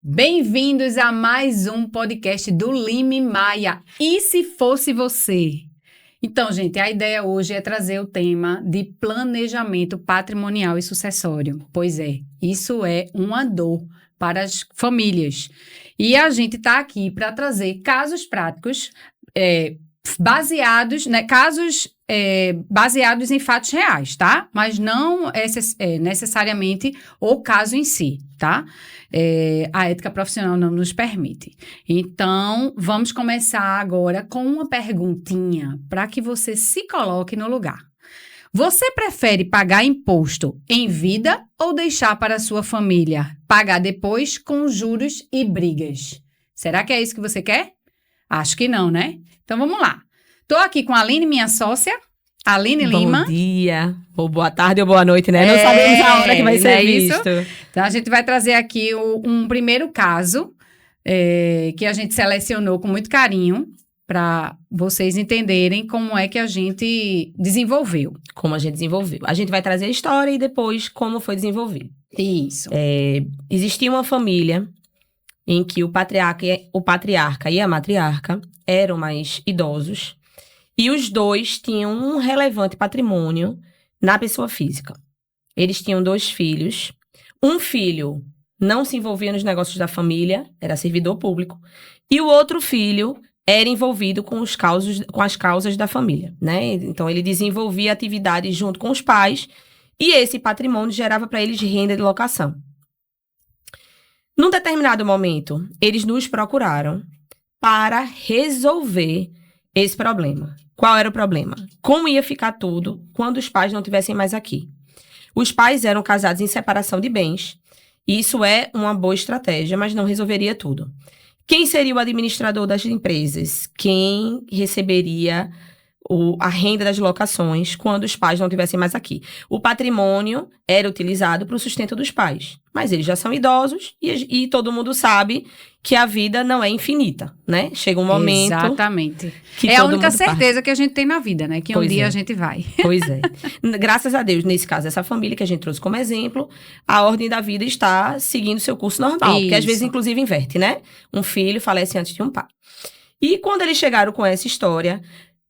Bem-vindos a mais um podcast do Lime Maia. E se fosse você? Então, gente, a ideia hoje é trazer o tema de planejamento patrimonial e sucessório. Pois é, isso é uma dor para as famílias. E a gente está aqui para trazer casos práticos baseados em fatos reais, tá? Mas não necessariamente o caso em si, tá? A ética profissional não nos permite. Então, vamos começar agora com uma perguntinha para que você se coloque no lugar. Você prefere pagar imposto em vida ou deixar para a sua família pagar depois com juros e brigas? Será que é isso que você quer? Acho que não, né? Então, vamos lá. Estou aqui com a Aline, minha sócia. Aline Lima. Bom dia, ou boa tarde ou boa noite, né? Não sabemos a hora que vai ser visto. Então, a gente vai trazer aqui um primeiro caso que a gente selecionou com muito carinho para vocês entenderem como é que a gente desenvolveu. Como a gente desenvolveu. A gente vai trazer a história e depois como foi desenvolvido. Isso. Existia uma família em que o patriarca e a matriarca eram mais idosos e os dois tinham um relevante patrimônio na pessoa física. Eles tinham 2 filhos. Um filho não se envolvia nos negócios da família, era servidor público, e o outro filho era envolvido com as causas da família, né? Então, ele desenvolvia atividades junto com os pais e esse patrimônio gerava para eles renda de locação. Num determinado momento, eles nos procuraram para resolver esse problema. Qual era o problema? Como ia ficar tudo quando os pais não estivessem mais aqui? Os pais eram casados em separação de bens. Isso é uma boa estratégia, mas não resolveria tudo. Quem seria o administrador das empresas? Quem receberia a renda das locações quando os pais não estivessem mais aqui? O patrimônio era utilizado para o sustento dos pais. Mas eles já são idosos e todo mundo sabe que a vida não é infinita, né? Chega um momento... Exatamente. Que é a todo única mundo certeza parte. que a gente tem na vida, né? Que um dia a gente vai. Pois é. Graças a Deus, nesse caso, essa família que a gente trouxe como exemplo, a ordem da vida está seguindo seu curso normal. Isso. Porque às vezes, inclusive, inverte, né? Um filho falece antes de um pai. E quando eles chegaram com essa história,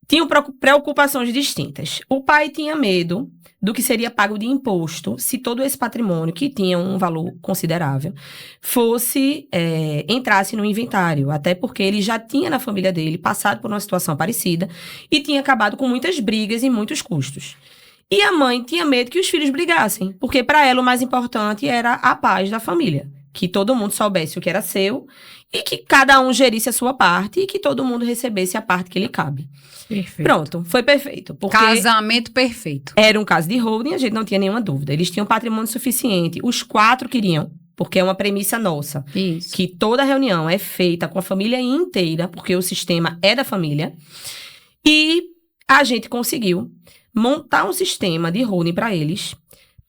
tinham preocupações distintas. O pai tinha medo do que seria pago de imposto se todo esse patrimônio, que tinha um valor considerável, entrasse no inventário. Até porque ele já tinha na família dele passado por uma situação parecida e tinha acabado com muitas brigas e muitos custos. E a mãe tinha medo que os filhos brigassem, porque para ela o mais importante era a paz da família. Que todo mundo soubesse o que era seu e que cada um gerisse a sua parte e que todo mundo recebesse a parte que lhe cabe. Perfeito. Pronto, foi perfeito. Porque Casamento perfeito. era um caso de holding, a gente não tinha nenhuma dúvida. Eles tinham patrimônio suficiente. Os 4 queriam, porque é uma premissa nossa. Isso. Que toda reunião é feita com a família inteira, porque o sistema é da família. E a gente conseguiu montar um sistema de holding para eles,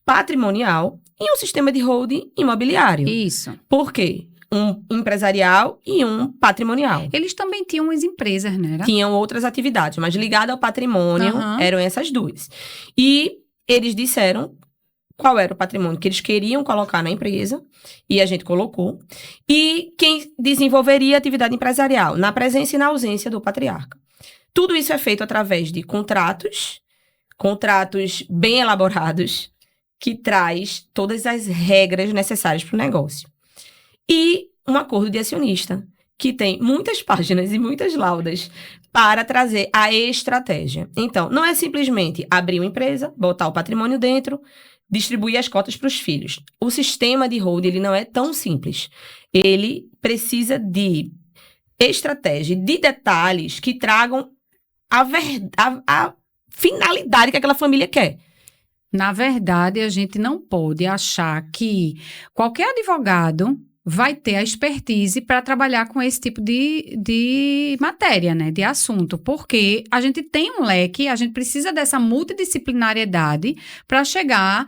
patrimonial, e um sistema de holding imobiliário. Isso. Por quê? Um empresarial e um patrimonial. Eles também tinham umas empresas, né? Tinham outras atividades, mas ligada ao patrimônio eram essas 2. E eles disseram qual era o patrimônio que eles queriam colocar na empresa, e a gente colocou, e quem desenvolveria a atividade empresarial, na presença e na ausência do patriarca. Tudo isso é feito através de contratos bem elaborados, que traz todas as regras necessárias para o negócio. E um acordo de acionista, que tem muitas páginas e muitas laudas para trazer a estratégia. Então, não é simplesmente abrir uma empresa, botar o patrimônio dentro, distribuir as cotas para os filhos. O sistema de holding, ele não é tão simples. Ele precisa de estratégia, de detalhes que tragam a finalidade que aquela família quer. Na verdade, a gente não pode achar que qualquer advogado vai ter a expertise para trabalhar com esse tipo de matéria, né? De assunto. Porque a gente tem um leque, a gente precisa dessa multidisciplinariedade para chegar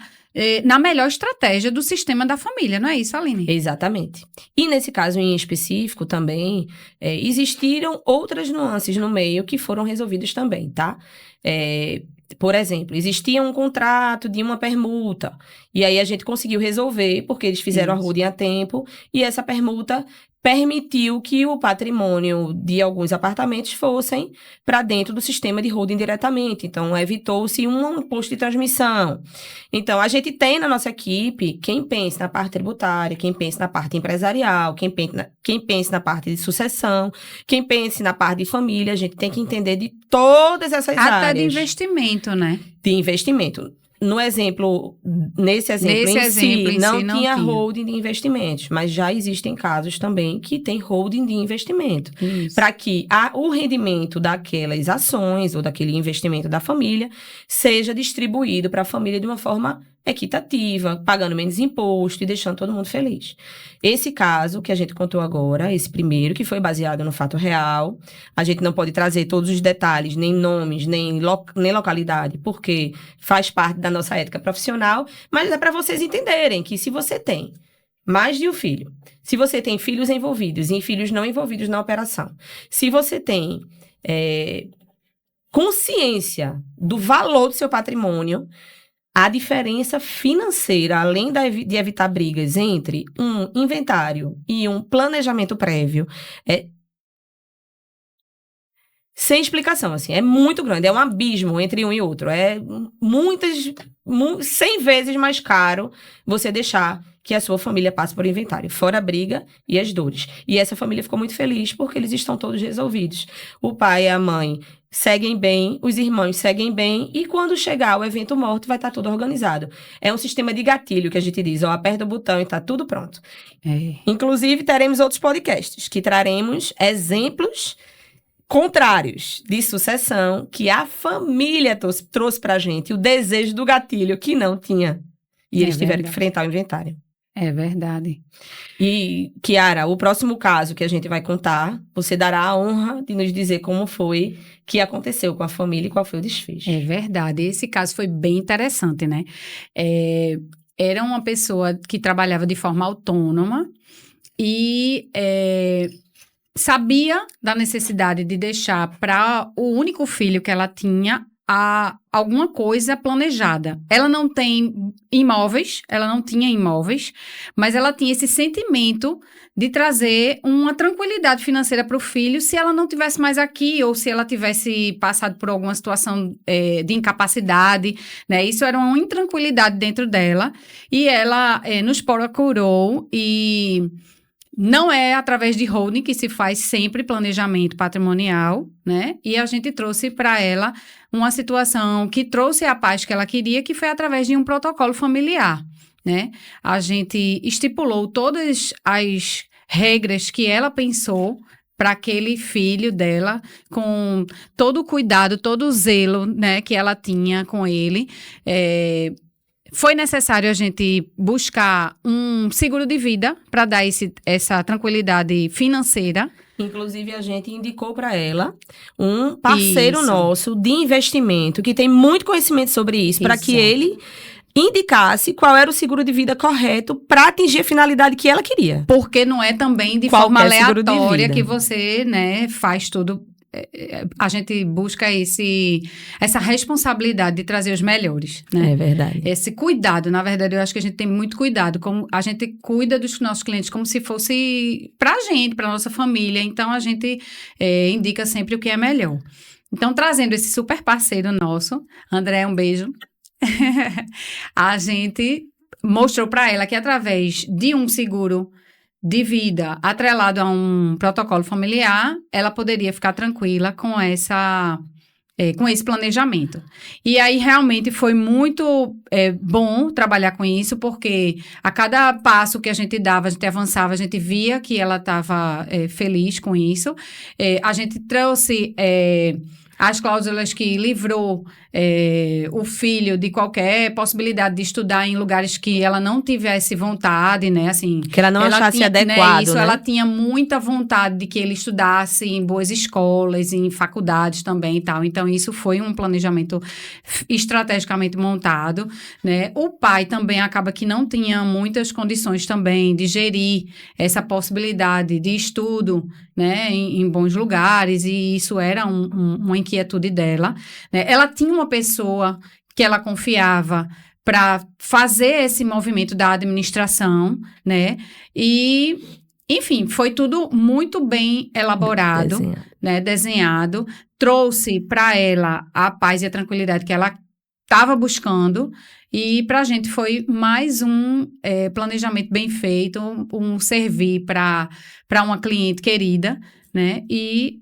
na melhor estratégia do sistema da família, não é isso, Aline? Exatamente. E nesse caso em específico também, existiram outras nuances no meio que foram resolvidas também, tá? Por exemplo, existia um contrato de uma permuta, e aí a gente conseguiu resolver, porque eles fizeram a holding a tempo, e essa permuta permitiu que o patrimônio de alguns apartamentos fossem para dentro do sistema de holding diretamente. Então, evitou-se um imposto de transmissão. Então, a gente tem na nossa equipe quem pense na parte tributária, quem pense na parte empresarial, quem pense na parte de sucessão, quem pense na parte de família. A gente tem que entender de todas essas áreas. Até de investimento, né? De investimento. Nesse exemplo em si, não tinha holding de investimentos, mas já existem casos também que tem holding de investimento. Para que o rendimento daquelas ações ou daquele investimento da família seja distribuído para a família de uma forma equitativa, pagando menos imposto e deixando todo mundo feliz. Esse caso que a gente contou agora, esse primeiro, que foi baseado no fato real, a gente não pode trazer todos os detalhes, nem nomes, nem localidade, porque faz parte da nossa ética profissional, mas é para vocês entenderem que se você tem mais de um filho, se você tem filhos envolvidos e filhos não envolvidos na operação, se você tem consciência do valor do seu patrimônio, a diferença financeira, além de evitar brigas entre um inventário e um planejamento prévio, é sem explicação, assim, é muito grande, é um abismo entre um e outro, é 100 vezes mais caro você deixar que a sua família passe por inventário, fora a briga e as dores. E essa família ficou muito feliz porque eles estão todos resolvidos. O pai e a mãe seguem bem, os irmãos seguem bem, e quando chegar o evento morto, vai estar tudo organizado. É um sistema de gatilho que a gente diz, aperta o botão e está tudo pronto. Inclusive, teremos outros podcasts que traremos exemplos contrários de sucessão que a família trouxe pra gente, o desejo do gatilho que não tinha. E eles tiveram que enfrentar o inventário. É verdade. E, Kiara, o próximo caso que a gente vai contar, você dará a honra de nos dizer como foi que aconteceu com a família e qual foi o desfecho. É verdade. Esse caso foi bem interessante, né? Era uma pessoa que trabalhava de forma autônoma e sabia da necessidade de deixar para o único filho que ela tinha alguma coisa planejada. Ela não tem imóveis, ela não tinha imóveis, mas ela tinha esse sentimento de trazer uma tranquilidade financeira para o filho se ela não tivesse mais aqui ou se ela tivesse passado por alguma situação de incapacidade, né? Isso era uma intranquilidade dentro dela e ela nos procurou e... Não é através de holding que se faz sempre planejamento patrimonial, né? E a gente trouxe para ela uma situação que trouxe a paz que ela queria, que foi através de um protocolo familiar, né? A gente estipulou todas as regras que ela pensou para aquele filho dela, com todo o cuidado, todo o zelo, né, que ela tinha com ele. Foi necessário a gente buscar um seguro de vida para dar essa tranquilidade financeira. Inclusive, a gente indicou para ela um parceiro nosso de investimento que tem muito conhecimento sobre isso, para que ele indicasse qual era o seguro de vida correto para atingir a finalidade que ela queria. Porque não é também de forma aleatória que você, né, faz tudo. A gente busca essa responsabilidade de trazer os melhores, né? É verdade. Esse cuidado, na verdade, eu acho que a gente tem muito cuidado. Como a gente cuida dos nossos clientes como se fosse pra gente, pra nossa família. Então, a gente indica sempre o que é melhor. Então, trazendo esse super parceiro nosso, André, um beijo. A gente mostrou pra ela que através de um seguro de vida atrelado a um protocolo familiar, ela poderia ficar tranquila com esse planejamento. E aí, realmente, foi muito bom trabalhar com isso, porque a cada passo que a gente dava, a gente avançava, a gente via que ela estava feliz com isso. A gente trouxe as cláusulas que livrou o filho de qualquer possibilidade de estudar em lugares que ela não tivesse vontade, né? Assim, que ela não achasse adequado, né? Ela tinha muita vontade de que ele estudasse em boas escolas, em faculdades também e tal. Então, isso foi um planejamento estrategicamente montado, né? O pai também acaba que não tinha muitas condições também de gerir essa possibilidade de estudo, né? Em bons lugares, e isso era uma inquietude dela, né? Ela tinha uma pessoa que ela confiava para fazer esse movimento da administração, né? E, enfim, foi tudo muito bem elaborado, né? Desenhado, trouxe para ela a paz e a tranquilidade que ela estava buscando, e para a gente foi mais um planejamento bem feito, um servir para uma cliente querida, né? E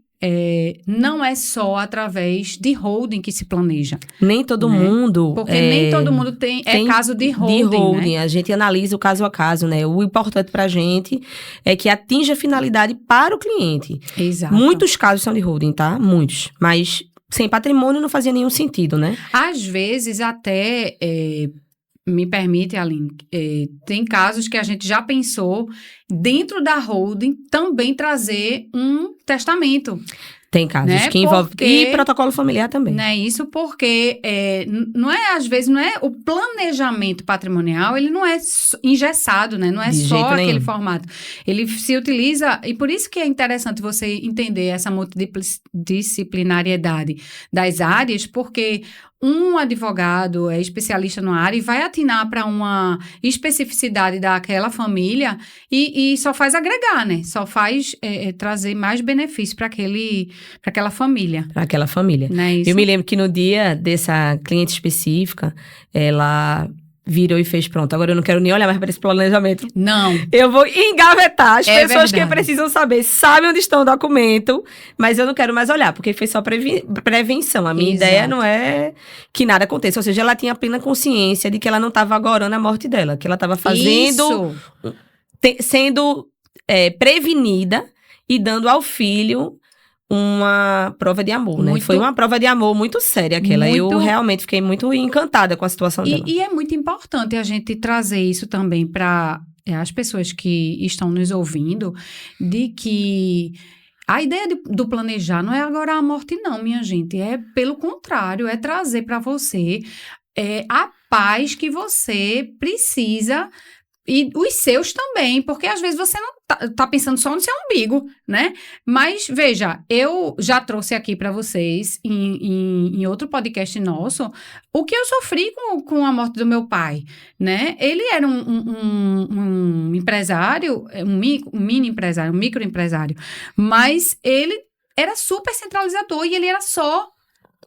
não é só através de holding que se planeja. Nem todo mundo... Porque nem todo mundo tem caso de holding, né? A gente analisa o caso a caso, né? O importante pra gente é que atinja a finalidade para o cliente. Exato. Muitos casos são de holding, tá? Muitos. Mas sem patrimônio não fazia nenhum sentido, né? Às vezes até... me permite, Aline, tem casos que a gente já pensou, dentro da holding, também trazer um testamento. Tem casos, né? Que envolve... E protocolo familiar também. Né? Isso porque, não é, às vezes, não é o planejamento patrimonial, ele não é engessado, né? Não é De só aquele nenhum. formato. Ele se utiliza, e por isso que é interessante você entender essa multidisciplinariedade das áreas, porque um advogado é especialista numa área e vai atinar para uma especificidade daquela família e só faz agregar, né? Só faz trazer mais benefício para aquela família. Para aquela família. Não é isso? Eu me lembro que no dia dessa cliente específica, ela virou e fez, pronto, agora eu não quero nem olhar mais para esse planejamento. Não. Eu vou engavetar. As pessoas verdade. que precisam saber, sabem onde está o documento, mas eu não quero mais olhar, porque foi só prevenção. A minha ideia não é que nada aconteça. Ou seja, ela tinha plena consciência de que ela não estava agorando a morte dela, que ela estava fazendo, sendo prevenida e dando ao filho uma prova de amor, né? Foi uma prova de amor muito séria aquela. Eu realmente fiquei muito encantada com a situação dela. E é muito importante a gente trazer isso também para as pessoas que estão nos ouvindo, de que a ideia do planejar não é agora a morte não, minha gente. É pelo contrário, é trazer para você a paz que você precisa. E os seus também, porque às vezes você não tá pensando só no seu umbigo, né? Mas, veja, eu já trouxe aqui para vocês, em outro podcast nosso, o que eu sofri com a morte do meu pai, né? Ele era um empresário, um mini empresário, um microempresário, mas ele era super centralizador e ele era só...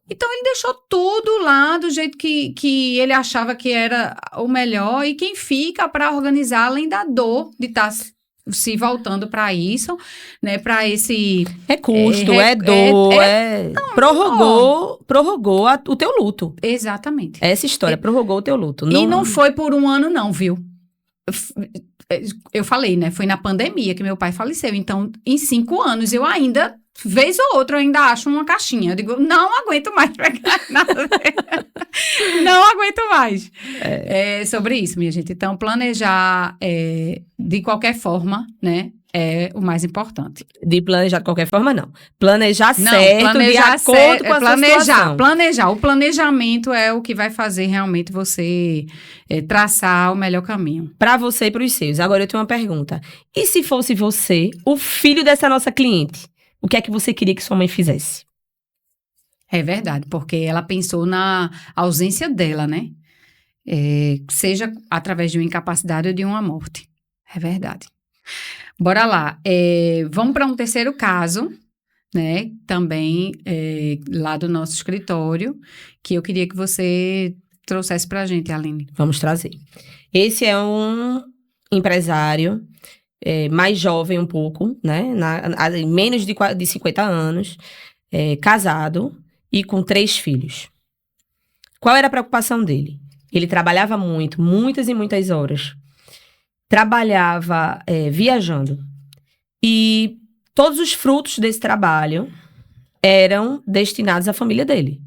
Então, ele deixou tudo lá do jeito que ele achava que era o melhor. E quem fica para organizar, além da dor de estar se voltando para isso, né? Para esse... É custo, dor, prorrogou o teu luto. Exatamente. Essa história prorrogou o teu luto. E não foi por um ano não, viu? Eu falei, né? Foi na pandemia que meu pai faleceu. Então, em 5 anos, eu ainda... Vez ou outra eu ainda acho uma caixinha. Eu digo, não aguento mais pegar nada. Não aguento mais. Sobre isso, minha gente. Então, planejar de qualquer forma, né? É o mais importante. De planejar de qualquer forma, não. Planejar certo, de acordo com a sua situação. Planejar. O planejamento é o que vai fazer realmente você traçar o melhor caminho. Para você e para os seus. Agora eu tenho uma pergunta. E se fosse você, o filho dessa nossa cliente? O que é que você queria que sua mãe fizesse? É verdade, porque ela pensou na ausência dela, né? Seja através de uma incapacidade ou de uma morte. É verdade. Bora lá. Vamos para um terceiro caso, né? Também lá do nosso escritório, que eu queria que você trouxesse para a gente, Aline. Vamos trazer. Esse é um empresário... mais jovem um pouco, né? Menos de 50 anos, casado e com 3 filhos. Qual era a preocupação dele? Ele trabalhava muito, muitas e muitas horas. Trabalhava viajando. E todos os frutos desse trabalho eram destinados à família dele.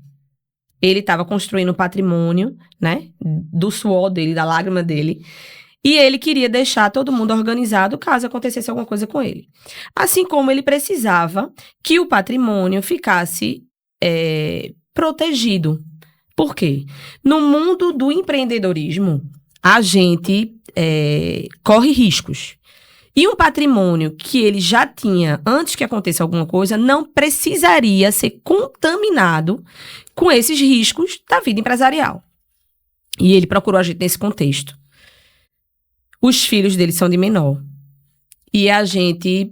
Ele estava construindo um patrimônio, né? Do suor dele, da lágrima dele. E ele queria deixar todo mundo organizado caso acontecesse alguma coisa com ele. Assim como ele precisava que o patrimônio ficasse protegido. Por quê? No mundo do empreendedorismo, a gente corre riscos. E um patrimônio que ele já tinha antes que aconteça alguma coisa não precisaria ser contaminado com esses riscos da vida empresarial. E ele procurou a gente nesse contexto. Os filhos dele são de menor. E a gente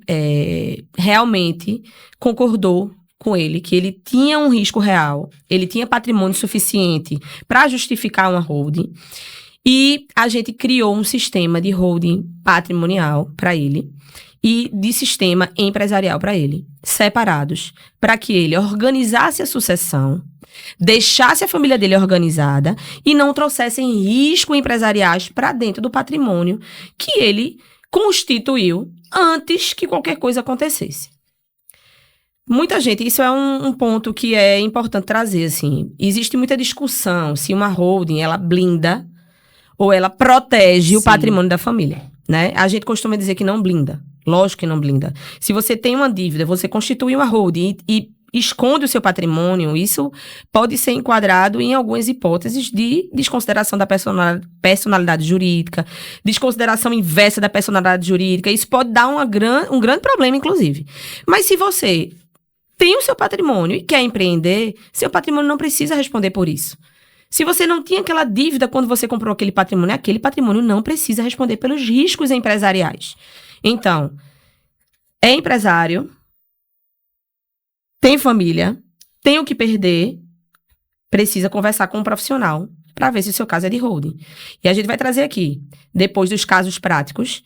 realmente concordou com ele que ele tinha um risco real, ele tinha patrimônio suficiente para justificar uma holding. E a gente criou um sistema de holding patrimonial para ele e de sistema empresarial para ele, separados, para que ele organizasse a sucessão, deixasse a família dele organizada e não trouxessem riscos empresariais para dentro do patrimônio que ele constituiu antes que qualquer coisa acontecesse. Muita gente, isso é um ponto que é importante trazer, assim, existe muita discussão se uma holding, ela blinda ou ela protege o patrimônio da família, né? A gente costuma dizer que não blinda. Lógico que não blinda. Se você tem uma dívida, você constitui uma holding e esconde o seu patrimônio, isso pode ser enquadrado em algumas hipóteses de desconsideração da personalidade jurídica, desconsideração inversa da personalidade jurídica. Isso pode dar um grande problema, inclusive. Mas se você tem o seu patrimônio e quer empreender, seu patrimônio não precisa responder por isso. Se você não tinha aquela dívida quando você comprou aquele patrimônio não precisa responder pelos riscos empresariais. Então, é empresário, tem família, tem o que perder, precisa conversar com um profissional para ver se o seu caso é de holding. E a gente vai trazer aqui, depois dos casos práticos,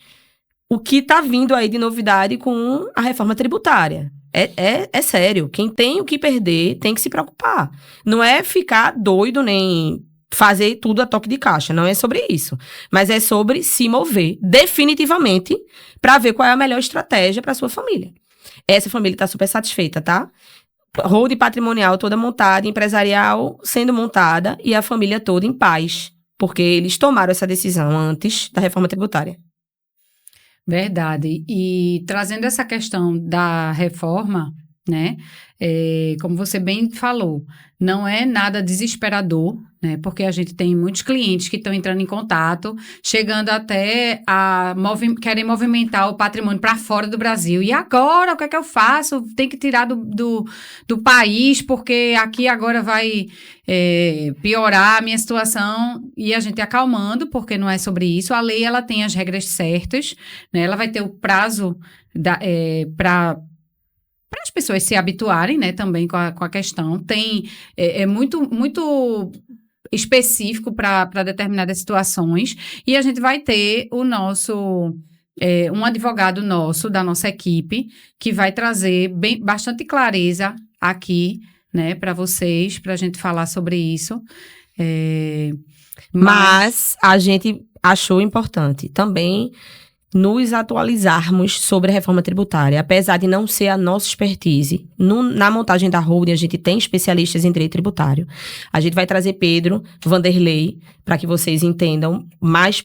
o que está vindo aí de novidade com a reforma tributária. É sério, quem tem o que perder tem que se preocupar. Não é ficar doido nem fazer tudo a toque de caixa, não é sobre isso. Mas é sobre se mover definitivamente para ver qual é a melhor estratégia para sua família. Essa família está super satisfeita, tá? Holding patrimonial toda montada, empresarial sendo montada e a família toda em paz, porque eles tomaram essa decisão antes da reforma tributária. Verdade. E trazendo essa questão da reforma, né? Como você bem falou, não é nada desesperador, né? Porque a gente tem muitos clientes que estão entrando em contato, chegando até a querem movimentar o patrimônio para fora do Brasil. E agora, o que é que eu faço? Tem que tirar do país, porque aqui agora vai piorar a minha situação. E a gente acalmando, porque não é sobre isso. A lei, ela tem as regras certas, né? Ela vai ter o prazo para as pessoas se habituarem, né, também com a questão. É muito específico para determinadas situações, e a gente vai ter um advogado nosso, da nossa equipe, que vai trazer bastante clareza aqui, né, para vocês, para a gente falar sobre isso. Mas a gente achou importante também nos atualizarmos sobre a reforma tributária, apesar de não ser a nossa expertise. Na montagem da holding, a gente tem especialistas em direito tributário. A gente vai trazer Pedro, Vanderlei, para que vocês entendam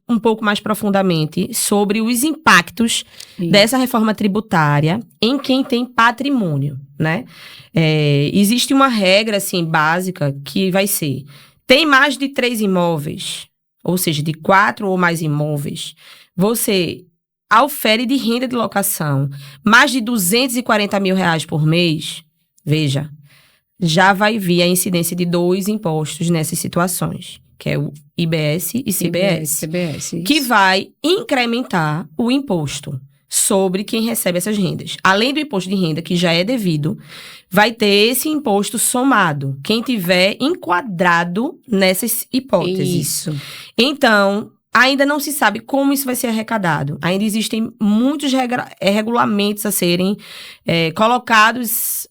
um pouco mais profundamente sobre os impactos dessa reforma tributária em quem tem patrimônio, né? Existe uma regra, assim, básica, que vai ser: tem mais de 3 imóveis, ou seja, de 4 ou mais imóveis, você aufere de renda de locação mais de R$240 mil por mês, veja, já vai vir a incidência de 2 impostos nessas situações, que é o IBS e CBS, que vai incrementar o imposto sobre quem recebe essas rendas. Além do imposto de renda, que já é devido, vai ter esse imposto somado, quem tiver enquadrado nessas hipóteses. Isso. Então, ainda não se sabe como isso vai ser arrecadado. Ainda existem muitos regulamentos a serem colocados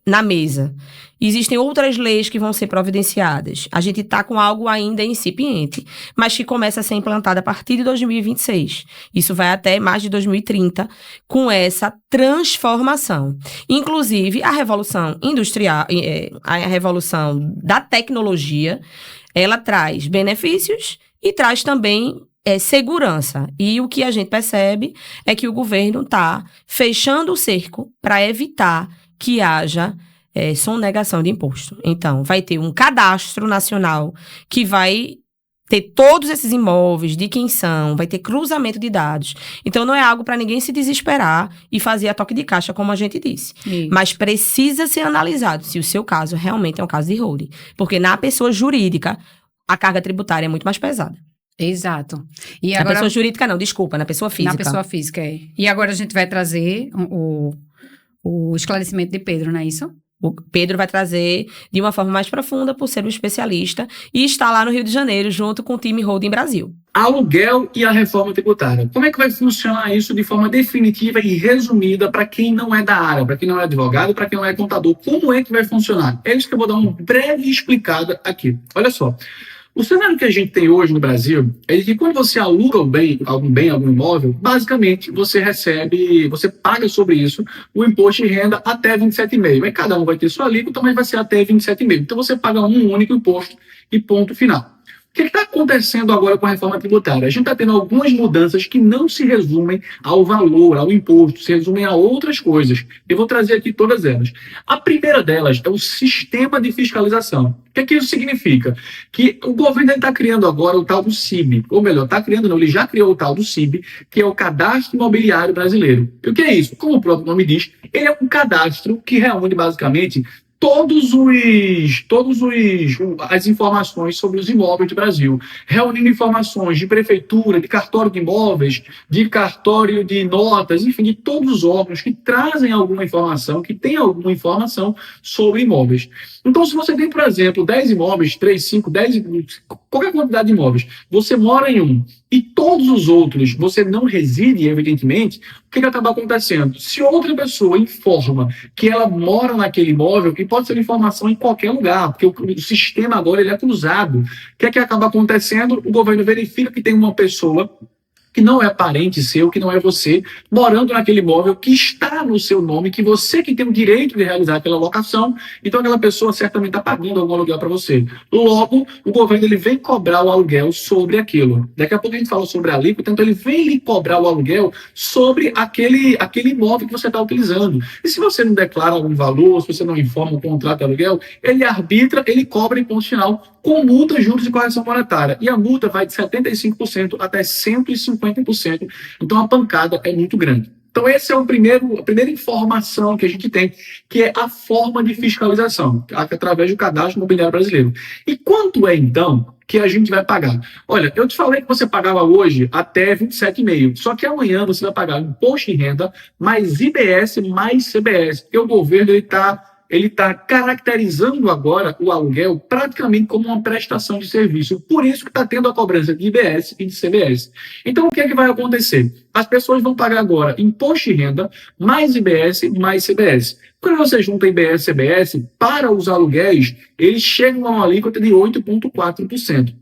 na mesa. Existem outras leis que vão ser providenciadas. A gente está com algo ainda incipiente, mas que começa a ser implantado a partir de 2026. Isso vai até mais de 2030, com essa transformação. Inclusive, a revolução industrial, a revolução da tecnologia, ela traz benefícios e traz também segurança. E o que a gente percebe é que o governo está fechando o cerco para evitar que haja sonegação de imposto. Então, vai ter um cadastro nacional que vai ter todos esses imóveis, de quem são, vai ter cruzamento de dados. Então, não é algo para ninguém se desesperar e fazer a toque de caixa, como a gente disse. Isso. Mas precisa ser analisado se o seu caso realmente é um caso de holding. Porque na pessoa jurídica, a carga tributária é muito mais pesada. Exato. E Na agora, pessoa jurídica não, desculpa, na pessoa física. na pessoa física, é. E agora a gente vai trazer o esclarecimento de Pedro, não é isso? O Pedro vai trazer de uma forma mais profunda por ser um especialista e está lá no Rio de Janeiro junto com o time Holding Brasil. Aluguel e a reforma tributária. Como é que vai funcionar isso de forma definitiva e resumida para quem não é da área, para quem não é advogado, para quem não é contador? Como é que vai funcionar? É isso que eu vou dar uma breve explicada aqui. Olha só. O cenário que a gente tem hoje no Brasil é de que quando você aluga algum imóvel, basicamente você paga sobre isso o imposto de renda até 27,5%. Aí cada um vai ter sua alíquota, mas vai ser até 27,5%. Então você paga um único imposto e ponto final. O que está acontecendo agora com a reforma tributária? A gente está tendo algumas mudanças que não se resumem ao valor, ao imposto, se resumem a outras coisas. Eu vou trazer aqui todas elas. A primeira delas é o sistema de fiscalização. O que isso significa? Que o governo está criando agora o tal do CIB, ou melhor, ele já criou o tal do CIB, que é o Cadastro Imobiliário Brasileiro. E o que é isso? Como o próprio nome diz, ele é um cadastro que reúne basicamente as informações sobre os imóveis do Brasil, reunindo informações de prefeitura, de cartório de imóveis, de cartório de notas, enfim, de todos os órgãos que trazem alguma informação, que têm alguma informação sobre imóveis. Então, se você tem, por exemplo, 10 imóveis, 3, 5, 10, qualquer quantidade de imóveis, você mora em um e todos os outros você não reside, evidentemente, o que acaba acontecendo? Se outra pessoa informa que ela mora naquele imóvel, e pode ser informação em qualquer lugar, porque o sistema agora ele é cruzado, o que acaba acontecendo? O governo verifica que tem uma pessoa que não é parente seu, que não é você, morando naquele imóvel que está no seu nome, que você que tem o direito de realizar aquela locação, então aquela pessoa certamente está pagando algum aluguel para você. Logo, o governo ele vem cobrar o aluguel sobre aquilo. Daqui a pouco a gente fala sobre a alíquota, então ele vem lhe cobrar o aluguel sobre aquele imóvel que você está utilizando. E se você não declara algum valor, se você não informa o contrato de aluguel, ele arbitra, ele cobra imposto final com multa, juros e correção monetária. E a multa vai de 75% até 150%. Então a pancada é muito grande. Então essa é a primeira informação que a gente tem, que é a forma de fiscalização, através do Cadastro Imobiliário Brasileiro. E quanto é, então, que a gente vai pagar? Olha, eu te falei que você pagava hoje até 27,5%, só que amanhã você vai pagar imposto de renda, mais IBS, mais CBS, porque o governo ele está caracterizando agora o aluguel praticamente como uma prestação de serviço. Por isso que está tendo a cobrança de IBS e de CBS. Então, o que é que vai acontecer? As pessoas vão pagar agora imposto de renda, mais IBS, mais CBS. Quando você junta IBS e CBS, para os aluguéis, eles chegam a uma alíquota de 8,4%.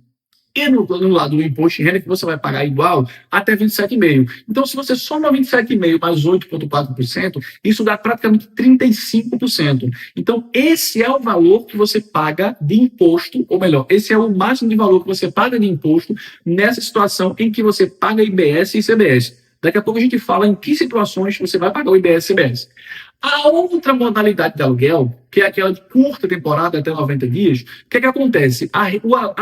E no lado do imposto de renda, que você vai pagar igual até 27,5%. Então, se você soma 27,5% mais 8,4%, isso dá praticamente 35%. Então, esse é o valor que você paga de imposto, ou melhor, esse é o máximo de valor que você paga de imposto nessa situação em que você paga IBS e CBS. Daqui a pouco a gente fala em que situações você vai pagar o IBS e CBS. A outra modalidade de aluguel, que é aquela de curta temporada, até 90 dias, o que é que acontece? A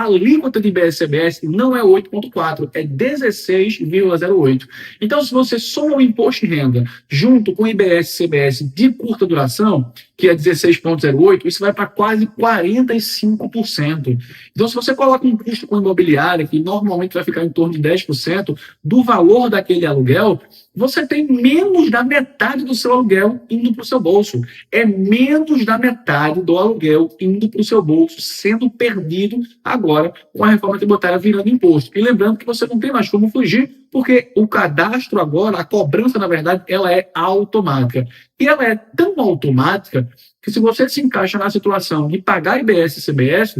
alíquota de IBS-CBS não é 8,4%, é 16,08%. Então, se você soma o imposto de renda junto com o IBS-CBS de curta duração, que é 16,08%, isso vai para quase 45%. Então, se você coloca um custo com imobiliária, que normalmente vai ficar em torno de 10% do valor daquele aluguel, você tem menos da metade do seu aluguel indo para o seu bolso. É menos da metade do aluguel indo para o seu bolso, sendo perdido agora com a reforma tributária virando imposto. E lembrando que você não tem mais como fugir, porque o cadastro agora, a cobrança, na verdade, ela é automática. E ela é tão automática que se você se encaixa na situação de pagar IBS e CBS,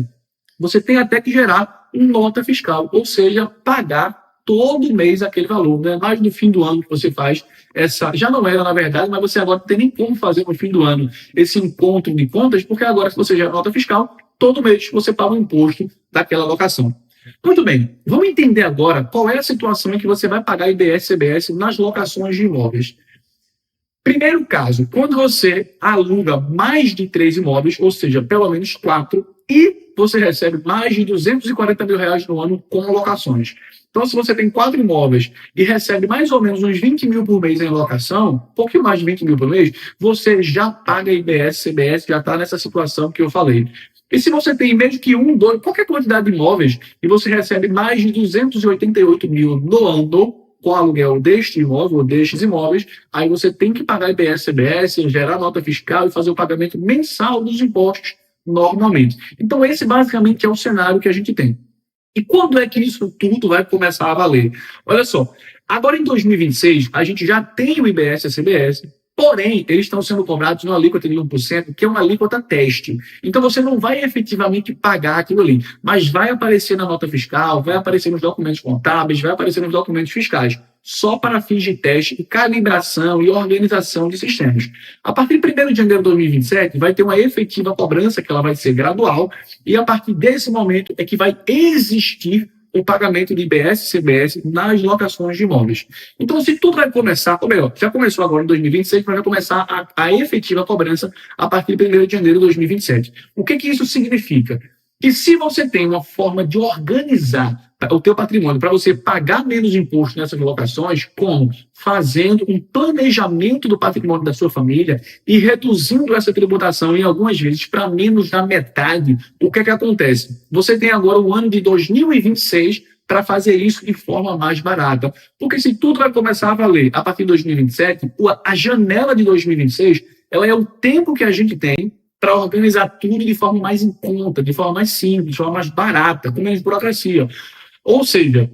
você tem até que gerar uma nota fiscal, ou seja, pagar todo mês aquele valor, né? Mais no fim do ano que você faz essa... Já não era, na verdade, mas você agora não tem nem como fazer no fim do ano esse encontro de contas, porque agora, se você gera nota fiscal, todo mês você paga o imposto daquela locação. Muito bem, vamos entender agora qual é a situação em que você vai pagar IBS e CBS nas locações de imóveis. Primeiro caso, quando você aluga mais de 3 imóveis, ou seja, pelo menos 4, e você recebe mais de R$240 mil no ano com locações. Então, se você tem 4 imóveis e recebe mais ou menos uns 20 mil por mês em locação, um pouquinho mais de 20 mil por mês, você já paga IBS, CBS, já está nessa situação que eu falei. E se você tem mesmo que 1, 2, qualquer quantidade de imóveis, e você recebe mais de 288 mil no ano com o aluguel deste imóvel ou destes imóveis, aí você tem que pagar IBS, CBS, gerar nota fiscal e fazer o pagamento mensal dos impostos normalmente. Então, esse basicamente é o cenário que a gente tem. E quando é que isso tudo vai começar a valer? Olha só, agora em 2026, a gente já tem o IBS e a CBS, porém, eles estão sendo cobrados numa alíquota de 1%, que é uma alíquota teste. Então, você não vai efetivamente pagar aquilo ali, mas vai aparecer na nota fiscal, vai aparecer nos documentos contábeis, vai aparecer nos documentos fiscais, só para fins de teste e calibração e organização de sistemas. A partir de 1º de janeiro de 2027, vai ter uma efetiva cobrança, que ela vai ser gradual, e a partir desse momento é que vai existir o pagamento de IBS e CBS nas locações de imóveis. Então, se tudo vai começar, ou melhor, já começou agora em 2026, mas vai começar a efetiva cobrança a partir de 1º de janeiro de 2027. O que isso significa? Que se você tem uma forma de organizar o teu patrimônio para você pagar menos imposto nessas locações, como fazendo um planejamento do patrimônio da sua família e reduzindo essa tributação em algumas vezes para menos da metade, o que acontece? Você tem agora o ano de 2026 para fazer isso de forma mais barata. Porque se tudo vai começar a valer a partir de 2027, a janela de 2026, ela é o tempo que a gente tem para organizar tudo de forma mais em conta, de forma mais simples, de forma mais barata, com menos burocracia. Ou seja,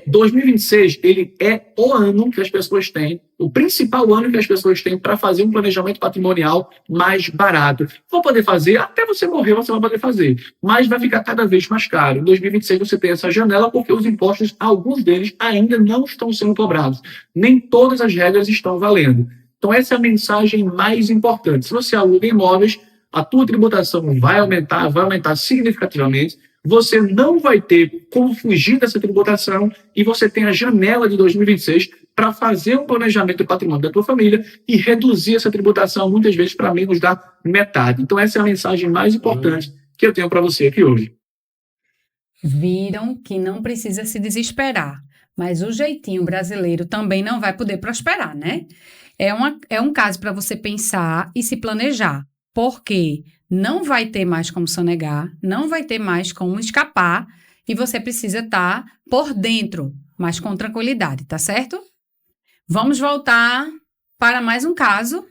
2026 ele é o ano que as pessoas têm, o principal ano que as pessoas têm para fazer um planejamento patrimonial mais barato. Vão poder fazer, até você morrer você vai poder fazer, mas vai ficar cada vez mais caro. Em 2026 você tem essa janela porque os impostos, alguns deles ainda não estão sendo cobrados. Nem todas as regras estão valendo. Então essa é a mensagem mais importante. Se você aluga imóveis, a tua tributação vai aumentar significativamente. Você não vai ter como fugir dessa tributação e você tem a janela de 2026 para fazer um planejamento do patrimônio da tua família e reduzir essa tributação muitas vezes para menos da metade. Então essa é a mensagem mais importante que eu tenho para você aqui hoje. Viram que não precisa se desesperar, mas o jeitinho brasileiro também não vai poder prosperar, né? É um caso para você pensar e se planejar, porque não vai ter mais como sonegar, não vai ter mais como escapar e você precisa estar por dentro, mas com tranquilidade, tá certo? Vamos voltar para mais um caso.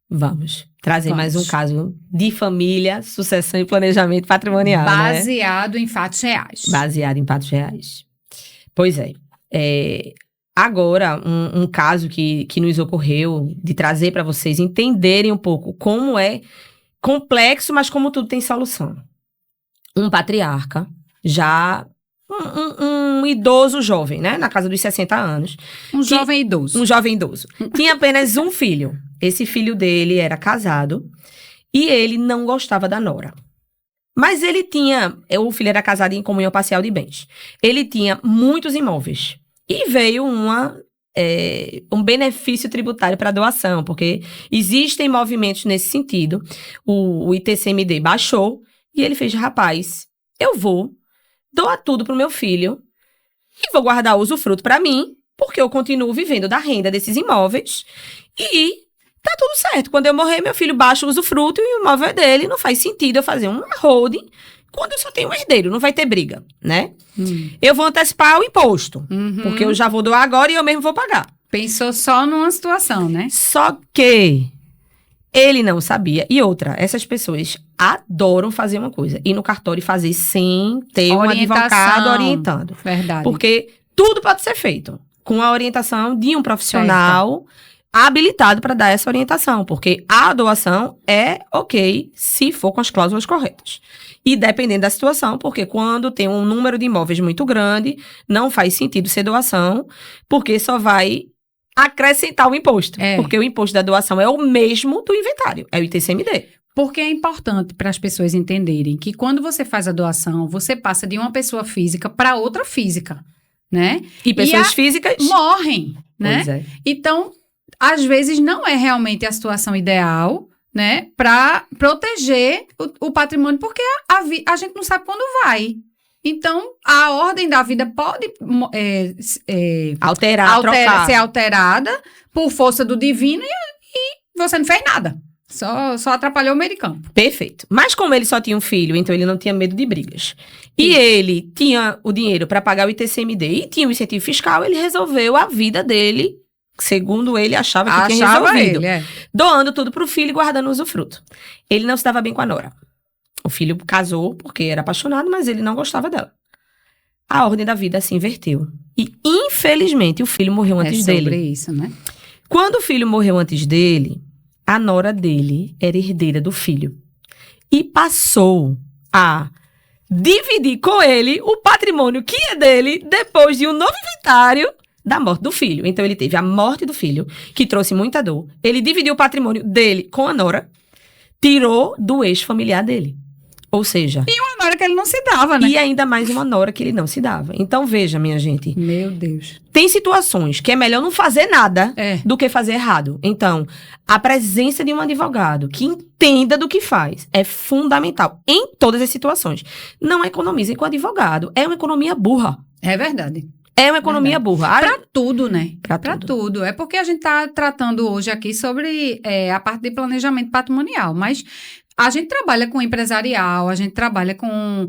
Vamos trazer mais um caso de família, sucessão e planejamento patrimonial, baseado em fatos reais. Baseado em fatos reais. Pois é. Agora, um caso que nos ocorreu de trazer para vocês entenderem um pouco como é complexo, mas como tudo tem solução. Um patriarca, já um idoso jovem, né? Na casa dos 60 anos. Jovem idoso. Um jovem idoso. Tinha apenas um filho. Esse filho dele era casado e ele não gostava da nora. Mas ele tinha... O filho era casado em comunhão parcial de bens. Ele tinha muitos imóveis. E veio um benefício tributário para doação, porque existem movimentos nesse sentido. O ITCMD baixou e ele fez, rapaz, eu vou doar tudo para o meu filho e vou guardar o usufruto para mim, porque eu continuo vivendo da renda desses imóveis e tá tudo certo. Quando eu morrer, meu filho baixa o usufruto e o imóvel é dele. Não faz sentido eu fazer uma holding quando eu só tenho um herdeiro, não vai ter briga, né? Eu vou antecipar o imposto, porque eu já vou doar agora e eu mesmo vou pagar. Pensou só numa situação, né? Só que ele não sabia. E outra, essas pessoas adoram fazer uma coisa, ir no cartório e fazer sem ter um advogado orientando. Verdade. Porque tudo pode ser feito com a orientação de um profissional habilitado para dar essa orientação, porque a doação é ok se for com as cláusulas corretas. E dependendo da situação, porque quando tem um número de imóveis muito grande, não faz sentido ser doação, porque só vai acrescentar o imposto. Porque o imposto da doação é o mesmo do inventário, é o ITCMD. Porque é importante para as pessoas entenderem que quando você faz a doação, você passa de uma pessoa física para outra física, né? E pessoas físicas morrem, né? Pois é. Então, às vezes não é realmente a situação ideal, né, para proteger o patrimônio, porque a gente não sabe quando vai. Então, a ordem da vida pode ser alterada por força do divino e você não fez nada. Só atrapalhou o meio de campo. Perfeito. Mas como ele só tinha um filho, então ele não tinha medo de brigas. E ele tinha o dinheiro para pagar o ITCMD e tinha o incentivo fiscal, ele resolveu a vida dele, segundo ele achava que tinha resolvido. Doando tudo pro filho e guardando o usufruto. Ele não se dava bem com a nora. O filho casou porque era apaixonado, mas ele não gostava dela. A ordem da vida se inverteu. E, infelizmente, o filho morreu antes dele. É sobre isso, né? Quando o filho morreu antes dele, a nora dele era herdeira do filho. E passou a dividir com ele o patrimônio que é dele depois de um novo inventário da morte do filho. Então, ele teve a morte do filho, que trouxe muita dor. Ele dividiu o patrimônio dele com a nora, tirou do ex-familiar dele. Ou seja... E uma nora que ele não se dava, né? E ainda mais uma nora que ele não se dava. Então, veja, minha gente. Meu Deus. Tem situações que é melhor não fazer nada do que fazer errado. Então, a presença de um advogado que entenda do que faz é fundamental em todas as situações. Não economizem com advogado. É uma economia burra. É verdade. É uma economia burra. Pra tudo, né? Pra tudo. É porque a gente tá tratando hoje aqui sobre a parte de planejamento patrimonial, mas a gente trabalha com empresarial, a gente trabalha com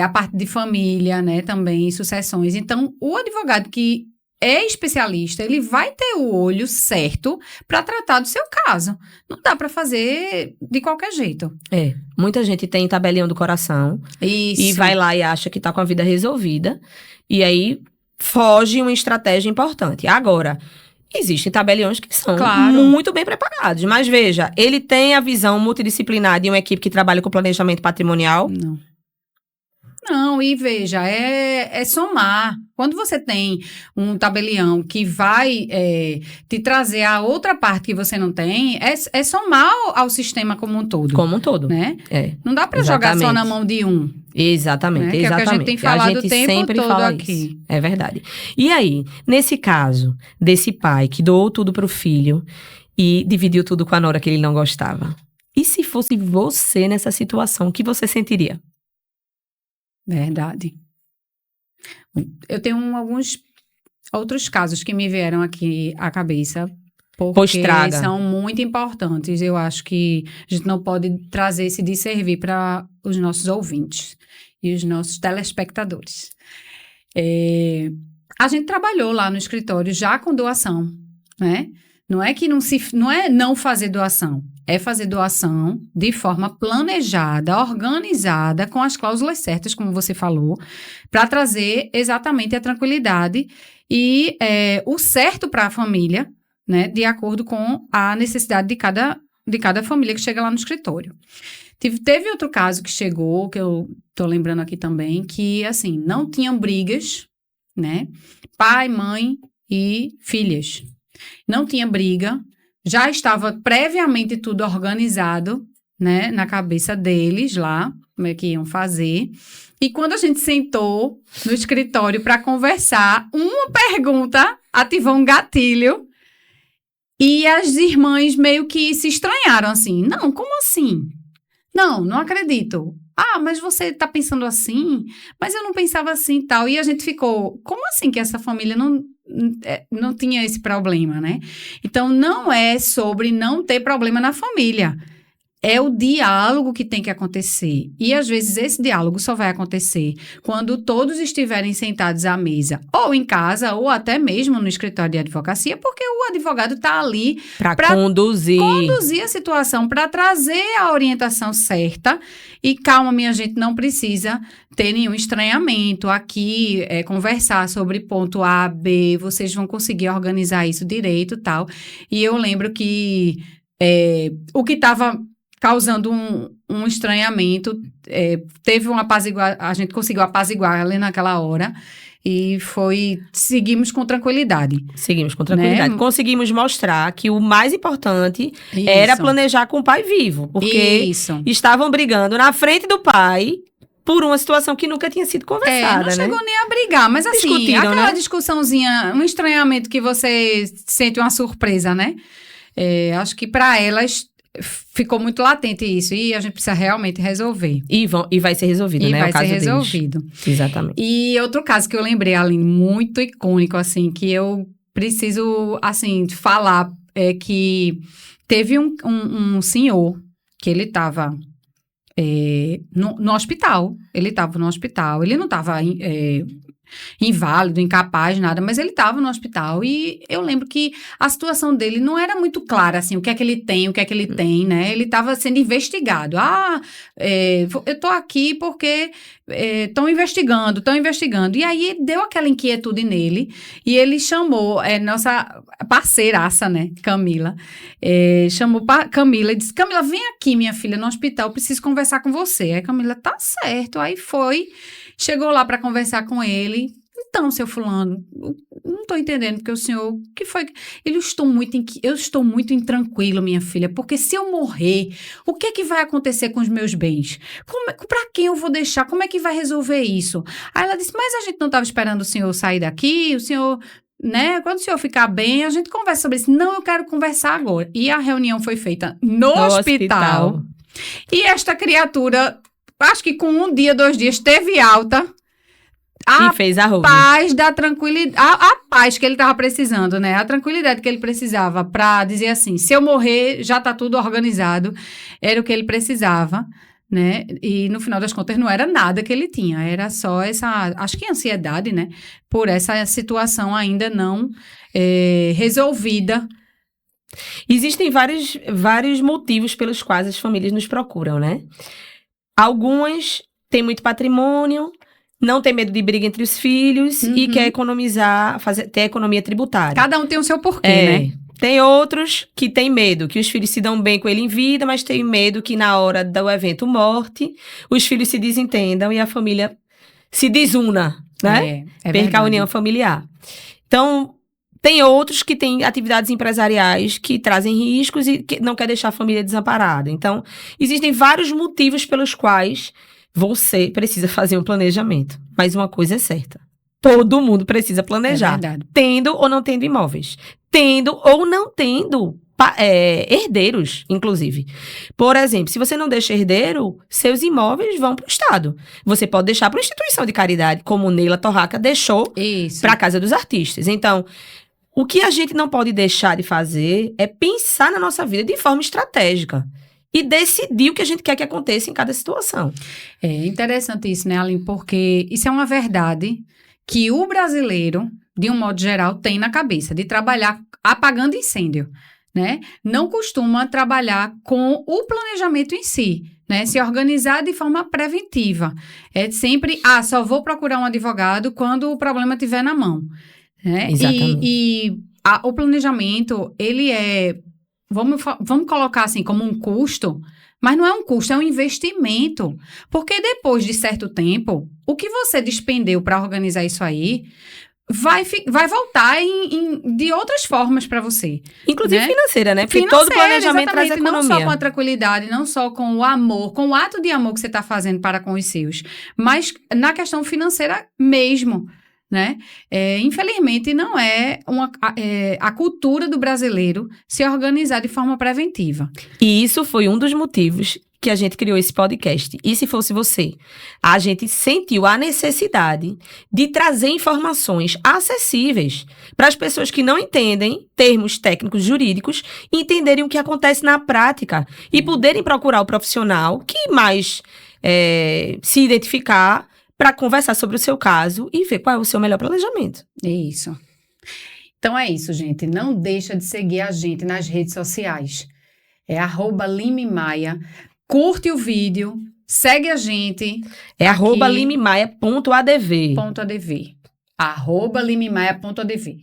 a parte de família, né, também, sucessões. Então, o advogado que é especialista, ele vai ter o olho certo para tratar do seu caso. Não dá para fazer de qualquer jeito. Muita gente tem tabelião do coração. Isso. E vai lá e acha que tá com a vida resolvida. E aí foge uma estratégia importante. Agora, existem tabeliões que são muito bem preparados. Mas veja, ele tem a visão multidisciplinar de uma equipe que trabalha com planejamento patrimonial? Não, e veja, é somar. Quando você tem um tabelião que vai te trazer a outra parte que você não tem, é somar ao sistema como um todo. Como um todo. Né? Não dá para jogar só na mão de um. Exatamente, né? Que é o que a gente tem falado o tempo todo aqui. Isso. É verdade. E aí, nesse caso desse pai que doou tudo pro filho e dividiu tudo com a nora que ele não gostava, e se fosse você nessa situação, o que você sentiria? Verdade. Eu tenho alguns outros casos que me vieram aqui à cabeça, porque são muito importantes. Eu acho que a gente não pode trazer esse desservir para os nossos ouvintes e os nossos telespectadores. A gente trabalhou lá no escritório já com doação, né? Não é não fazer doação, é fazer doação de forma planejada, organizada, com as cláusulas certas, como você falou, para trazer exatamente a tranquilidade e o certo para a família, né, de acordo com a necessidade de cada família que chega lá no escritório. Teve outro caso que chegou, que eu estou lembrando aqui também, que, assim, não tinham brigas, né? Pai, mãe e filhas. Não tinha briga, já estava previamente tudo organizado, né, na cabeça deles lá, como é que iam fazer. E quando a gente sentou no escritório para conversar, uma pergunta ativou um gatilho e as irmãs meio que se estranharam assim. Não, como assim? Não acredito. Ah, mas você tá pensando assim? Mas eu não pensava assim e tal. E a gente ficou, como assim que essa família não tinha esse problema, né? Então, não é sobre não ter problema na família. É o diálogo que tem que acontecer. E, às vezes, esse diálogo só vai acontecer quando todos estiverem sentados à mesa, ou em casa, ou até mesmo no escritório de advocacia, porque o advogado está ali para conduzir a situação, para trazer a orientação certa. E calma, minha gente, não precisa ter nenhum estranhamento aqui, conversar sobre ponto A, B, vocês vão conseguir organizar isso direito e tal. E eu lembro que o que estava causando um estranhamento, teve um apaziguar, a gente conseguiu apaziguar ali naquela hora e seguimos com tranquilidade. Seguimos com tranquilidade. Né? Conseguimos mostrar que o mais importante era planejar com o pai vivo, porque estavam brigando na frente do pai por uma situação que nunca tinha sido conversada, não chegou nem a brigar, mas assim, aquela discussãozinha, um estranhamento que você sente uma surpresa, né? Acho que para elas ficou muito latente isso. E a gente precisa realmente resolver. E vai ser resolvido, E né? vai o caso ser deles. resolvido. Exatamente. E outro caso que eu lembrei, Aline, muito icônico, assim, que eu preciso, assim, falar, é que teve um senhor que ele estava no hospital. Ele estava no hospital. Ele não estava inválido, incapaz, nada, mas ele estava no hospital e eu lembro que a situação dele não era muito clara, assim, o que é que ele tem, né? Ele estava sendo investigado. Eu tô aqui porque estão investigando. E aí deu aquela inquietude nele e ele chamou nossa parceiraça, né, Camila, chamou Camila e disse, Camila, vem aqui, minha filha, no hospital, eu preciso conversar com você. Aí Camila, tá certo, aí foi, chegou lá para conversar com ele. Então, seu fulano, não estou entendendo, porque o senhor, o que foi? Eu estou muito intranquilo, minha filha, porque se eu morrer, o que é que vai acontecer com os meus bens? Para quem eu vou deixar? Como é que vai resolver isso? Aí ela disse, mas a gente não estava esperando o senhor sair daqui, o senhor, né? Quando o senhor ficar bem, a gente conversa sobre isso. Não, eu quero conversar agora. E a reunião foi feita no hospital. E esta criatura, acho que com 1 dia, 2 dias, teve alta. E fez a roupa. Paz da tranquilidade, a paz que ele estava precisando, né? A tranquilidade que ele precisava para dizer assim, se eu morrer, já tá tudo organizado. Era o que ele precisava, né? E no final das contas não era nada que ele tinha, era só essa, acho que ansiedade, né? Por essa situação ainda não resolvida. Existem vários motivos pelos quais as famílias nos procuram, né? Algumas têm muito patrimônio, não tem medo de briga entre os filhos e quer economizar, ter economia tributária. Cada um tem o seu porquê, né? Tem outros que têm medo, que os filhos se dão bem com ele em vida, mas tem medo que na hora do evento morte, os filhos se desentendam e a família se desuna, né? Perca a união familiar. Então, tem outros que têm atividades empresariais que trazem riscos e que não quer deixar a família desamparada. Então, existem vários motivos pelos quais você precisa fazer um planejamento. Mas uma coisa é certa. Todo mundo precisa planejar. Tendo ou não tendo imóveis. Tendo ou não tendo herdeiros, inclusive. Por exemplo, se você não deixa herdeiro, seus imóveis vão para o Estado. Você pode deixar para uma instituição de caridade, como Neila Torraca deixou para a Casa dos Artistas. Então, o que a gente não pode deixar de fazer é pensar na nossa vida de forma estratégica. E decidir o que a gente quer que aconteça em cada situação. É interessante isso, né, Aline? Porque isso é uma verdade que o brasileiro, de um modo geral, tem na cabeça, de trabalhar apagando incêndio, né? Não costuma trabalhar com o planejamento em si, né? Se organizar de forma preventiva. É sempre, só vou procurar um advogado quando o problema estiver na mão, né? Exatamente. O planejamento, ele é... Vamos colocar assim como um custo, mas não é um custo, é um investimento. Porque depois de certo tempo, o que você despendeu para organizar isso aí vai voltar de outras formas para você. Inclusive, né? Financeira, né? Porque financeira, todo planejamento traz economia. Não só com a tranquilidade, não só com o amor, com o ato de amor que você está fazendo para com os seus, mas na questão financeira mesmo. Né? Infelizmente, não é a cultura do brasileiro se organizar de forma preventiva. E isso foi um dos motivos que a gente criou esse podcast. E se fosse você? A gente sentiu a necessidade de trazer informações acessíveis para as pessoas que não entendem termos técnicos jurídicos entenderem o que acontece na prática e poderem procurar o profissional que mais se identificar para conversar sobre o seu caso e ver qual é o seu melhor planejamento. Isso. Então é isso, gente. Não deixa de seguir a gente nas redes sociais. É @limemaia. Curte o vídeo, segue a gente. É @limemaia.adv. @limemaia.adv.